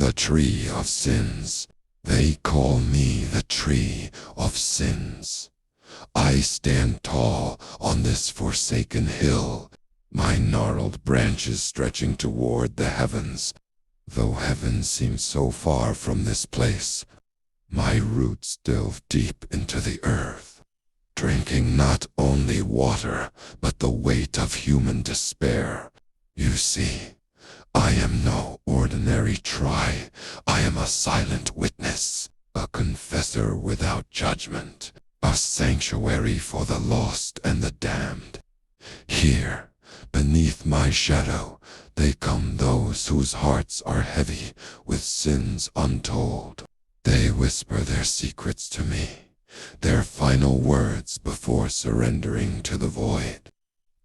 The tree of sins. They call me the tree of sins. I stand tall on this forsaken hill, my gnarled branches stretching toward the heavens. Though heaven seems so far from this place, my roots delve deep into the earth, drinking not only water, but the weight of human despair. You see, I am no ordinary try. I am a silent witness, a confessor without judgment, a sanctuary for the lost and the damned. Here, beneath my shadow, they come those whose hearts are heavy with sins untold. They whisper their secrets to me, their final words before surrendering to the void.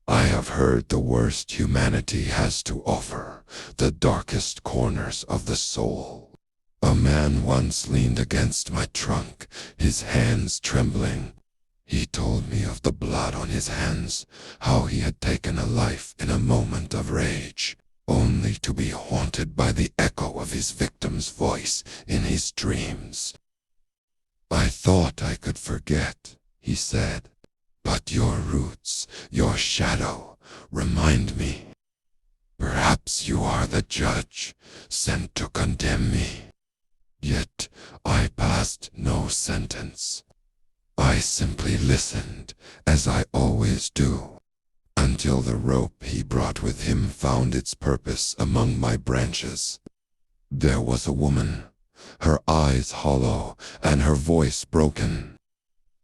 I have heard the worst humanity has to offer, the darkest corners of the soul. A man once leaned against my trunk, his hands trembling. He told me of the blood on his hands, how he had taken a life in a moment of rage, only to be haunted by the echo of his victim's voice in his dreams. I thought I could forget, he said. But your roots, your shadow, remind me. Perhaps you are the judge, sent to condemn me. Yet I passed no sentence. I simply listened, as I always do, until the rope he brought with him found its purpose among my branches. There was a woman, her eyes hollow and her voice broken.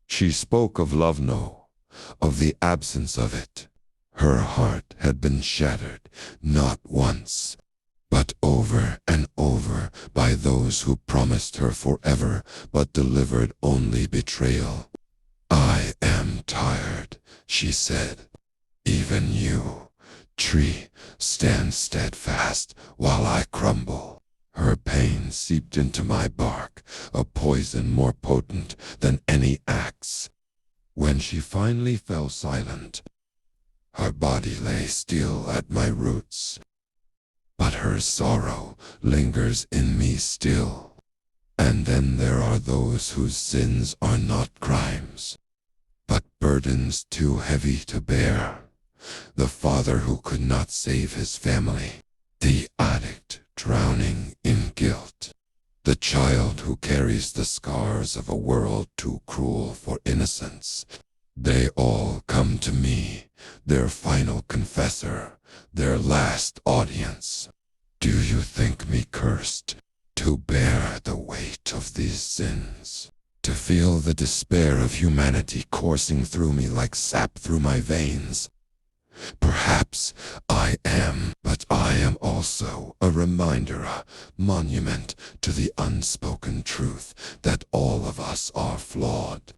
She spoke of love, of the absence of it. Her heart had been shattered, not once, but over and over by those who promised her forever, but delivered only betrayal. I am tired, she said. Even you, tree, stand steadfast while I crumble. Her pain seeped into my bark, a poison more potent than any axe. When she finally fell silent, her body lay still at my roots. But her sorrow lingers in me still. And then there are those whose sins are not crimes, but burdens too heavy to bear. The father who could not save his family, the addict drowning in guilt, the child who carries the scars of a world too cruel for innocence. They all come to me, their final confessor, their last audience. Do you think me cursed to bear the weight of these sins? To feel the despair of humanity coursing through me like sap through my veins? Perhaps I am, but I am also a reminder, a monument to the unspoken truth that all of us are flawed,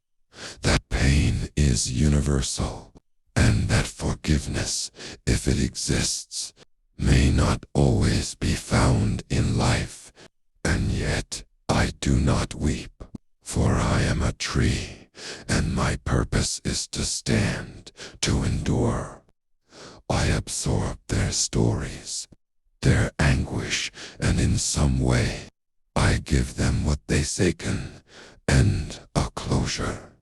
that pain is universal, and that forgiveness, if it exists, may not always be found in life. And yet I do not weep, for I am a tree, and my purpose is to stand, to endure. I absorb their stories, their anguish, and in some way, I give them what they sicken, and a closure,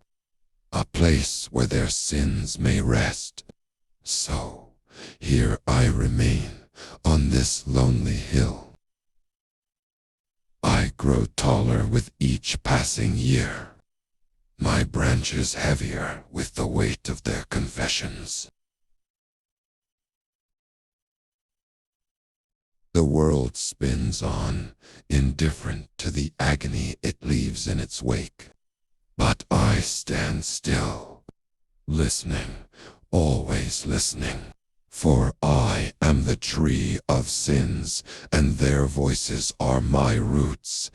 a place where their sins may rest. So, here I remain, on this lonely hill. I grow taller with each passing year, my branches heavier with the weight of their confessions. The world spins on, indifferent to the agony it leaves in its wake. But I stand still, listening, always listening, for I am the tree of sins, and their voices are my roots.